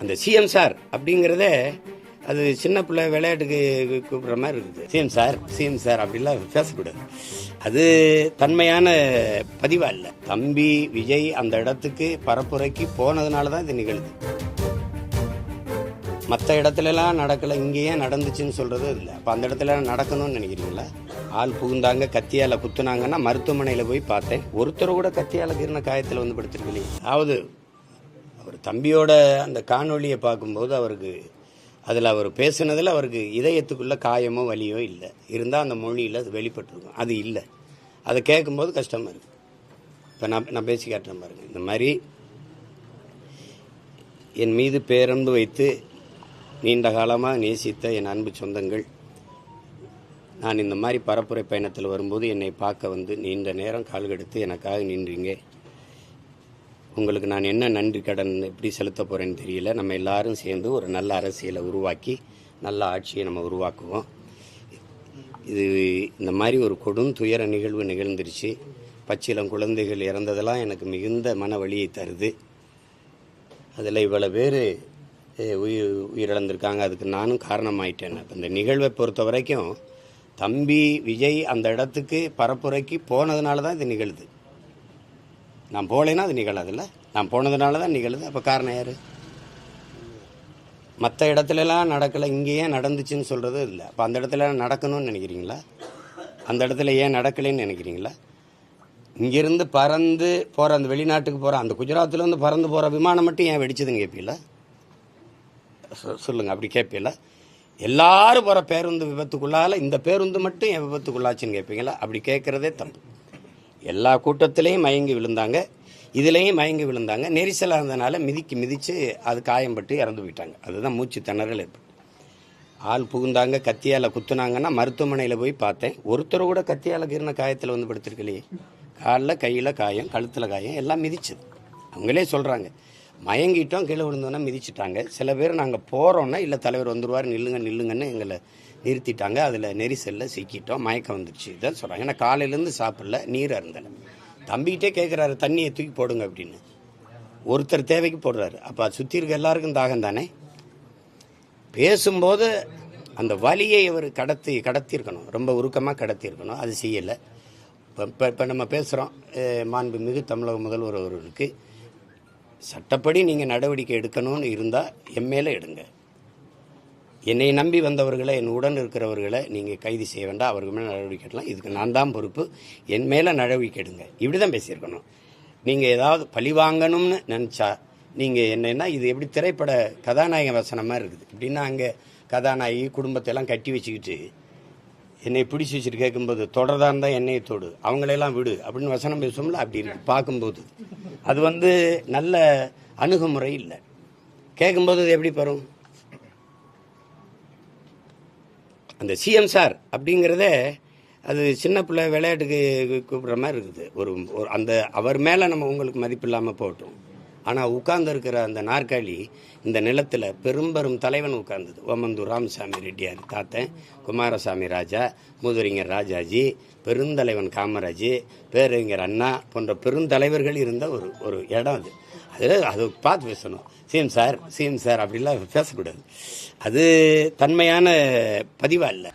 அந்த CM sir அப்படிங்கிறதே அது சின்ன பிள்ளை விளையாட்டுக்கு கூப்பிடுற மாதிரி இருக்குது. சிஎம் சார் அப்படிலாம் பேசக்கூடாது. அது தன்மையான பதிவா இல்லை. தம்பி விஜய் அந்த இடத்துக்கு பரப்புரைக்கு போனதுனால தான் இது நிகழுது. மற்ற இடத்துலலாம் நடக்கலை, இங்கேயே நடந்துச்சுன்னு சொல்றது இல்லை. அப்போ அந்த இடத்துல நடக்கணும்னு நினைக்கிறீங்களா? ஆள் புகுந்தாங்க, கத்தியால் குத்துனாங்கன்னா மருத்துவமனையில் போய் பார்த்தேன். ஒருத்தர் கூட கத்தியால் கீர்ன காயத்தில் வந்து படுத்திருக்கலையே. அதாவது அவர் தம்பியோட அந்த காணொலியை பார்க்கும்போது அவருக்கு அதில் அவர் பேசுனதில் அவருக்கு இதயத்துக்குள்ள காயமோ வலியோ இல்லை. இருந்தால் அந்த மொழியில் அது வெளிப்பட்டுருக்கும். அது இல்லை. அதை கேட்கும்போது கஷ்டமாக இருக்குது. இப்போ நான் பேசி காட்டுறேன் பாருங்க. இந்த மாதிரி என் மீது பேரன்பு வைத்து நீண்ட காலமாக நேசித்த என் அன்பு சொந்தங்கள், நான் இந்த மாதிரி பரப்புரை பயணத்தில் வரும்போது என்னை பார்க்க வந்து நீண்ட நேரம் கால்கெடுத்து எனக்காக நின்றீங்க. உங்களுக்கு நான் என்ன நன்றி கடன் எப்படி செலுத்த போகிறேன்னு தெரியல. நம்ம எல்லாரும் சேர்ந்து ஒரு நல்ல அரசியலை உருவாக்கி நல்ல ஆட்சியை நம்ம உருவாக்குவோம். இது இந்த மாதிரி ஒரு கொடும் துயர நிகழ்வு நிகழ்ந்துருச்சு. பச்சிலம் குழந்தைகள் இறந்ததெல்லாம் எனக்கு மிகுந்த மன வலியை தருது. அதில் இவ்வளோ பேர் உயிரிழந்திருக்காங்க. அதுக்கு நானும் காரணமாயிட்டேன். இந்த நிகழ்வை பொறுத்த வரைக்கும் தம்பி விஜய் அந்த இடத்துக்கு பரப்புரைக்கு போனதுனால தான் இது நிகழுது. நான் போகலைன்னா அது நிகழாதுல்ல. நான் போனதுனால தான் நிகழுது. அப்போ காரணம் யார்? மற்ற இடத்துலலாம் நடக்கலை, இங்கேயே நடந்துச்சுன்னு சொல்கிறது இல்லை. அப்போ அந்த இடத்துல நடக்கணும்னு நினைக்கிறீங்களா? அந்த இடத்துல ஏன் நடக்கலைன்னு நினைக்கிறீங்களா? இங்கேருந்து பறந்து போகிற அந்த வெளிநாட்டுக்கு போகிற அந்த குஜராத்லேருந்து பறந்து போகிற விமானம் மட்டும் ஏன் வெடிச்சதுன்னு கேட்பீங்களா? சொல்லுங்கள், அப்படி கேட்பீங்களா? எல்லாரும் போகிற பேருந்து விபத்துக்குள்ளால இந்த பேருந்து மட்டும் ஏன் விபத்துக்குள்ளாச்சுன்னு கேட்பீங்களா? அப்படி கேட்குறதே தப்பு. எல்லா கூட்டத்திலையும் மயங்கி விழுந்தாங்க, இதுலேயும் மயங்கி விழுந்தாங்க. நெரிசலாக இருந்தனால மிதிச்சு அது காயம்பட்டு இறந்து போயிட்டாங்க. அதுதான் மூச்சு திணறல் ஏற்பட்டு. ஆள் புகுந்தாங்க, கத்தியால் குத்துனாங்கன்னா மருத்துவமனையில் போய் பார்த்தேன். ஒருத்தர் கூட கத்தியால் கீர்ன காயத்தில் வந்து படுத்திருக்கலையே. காலில் கையில் காயம், கழுத்தில் காயம், எல்லாம் மிதிச்சது. அவங்களே சொல்கிறாங்க, மயங்கிட்டோம், கீழே விழுந்தோன்னா மிதிச்சிட்டாங்க. சில பேர் நாங்கள் போகிறோன்னா இல்லை தலைவர் வந்துடுவார், நில்லுங்கன்னு எங்களை நிறுத்திட்டாங்க. அதில் நெரிசலில் சிக்கிட்டோம், மயக்கம் வந்துடுச்சு. இதான் சொல்கிறாங்க. ஏன்னா காலையிலேருந்து சாப்பிடல, நீர் அருந்தலை. தம்பிக்கிட்டே கேட்குறாரு, தண்ணியை தூக்கி போடுங்க அப்படின்னு. ஒருத்தர் தேவைக்கு போடுறாரு. அப்போ சுற்றி இருக்க எல்லாருக்கும் தாகம் தானே. பேசும்போது அந்த வலியை அவர் கடத்தியிருக்கணும், ரொம்ப உருக்கமாக கடத்தியிருக்கணும். அது செய்யலை. இப்போ நம்ம பேசுகிறோம், மாண்புமிகு தமிழக முதல்வர் அவர்களுக்கு சட்டப்படி நீங்கள் நடவடிக்கை எடுக்கணும்னு இருந்தால் என் மேலே எடுங்க. என்னை நம்பி வந்தவர்களை, என் உடன் இருக்கிறவர்களை நீங்கள் கைது செய்ய வேண்டாம், அவர்கள் மேலே நடவடிக்கை எடுக்கலாம். இதுக்கு நான் தான் பொறுப்பு, என் மேலே நடவடிக்கை எடுங்க. இப்படி தான் பேசியிருக்கணும். நீங்கள் ஏதாவது பழி வாங்கணும்னு நினச்சா நீங்கள் என்னென்னா, இது எப்படி திரைப்பட கதாநாயக வசனமாக இருக்குது. இப்படின்னா அங்கே கதாநாயகி குடும்பத்தையெல்லாம் கட்டி வச்சுக்கிட்டு என்னை பிடிச்சி வச்சுட்டு கேட்கும்போது தொடர்தான் இருந்தால் என்னையை தொடு, அவங்களையெல்லாம் விடு அப்படின்னு வசனம் பேசுவோம்ல. அப்படி இருக்கு பார்க்கும்போது. அது நல்ல அணுகுமுறை இல்லை. கேட்கும்போது அது எப்படி வரும்? அந்த சிஎம் சார் அப்படிங்கிறதே அது சின்ன பிள்ளை விளையாட்டுக்கு கூப்பிடுற மாதிரி இருக்குது. ஒரு அந்த அவர் மேலே நம்ம உங்களுக்கு மதிப்பு இல்லாமல் போட்டோம். ஆனால் உட்கார்ந்து இருக்கிற அந்த நாற்காலி இந்த நிலத்தில் பெரும்பெரும் தலைவன் உட்கார்ந்தது. ஓமந்தூர் ராமசாமி ரெட்டியார் தாத்தன், குமாரசாமி ராஜா, மூதுரிஞர் ராஜாஜி, பெருந்தலைவன் காமராஜ், பேரறிஞர் அண்ணா போன்ற பெருந்தலைவர்கள் இருந்த ஒரு இடம் அது. அதில் அது பார்த்து பேசணும். சிஎம் சார் அப்படிலாம் பேசக்கூடாது. அது தன்மையான பதிவா இல்லை.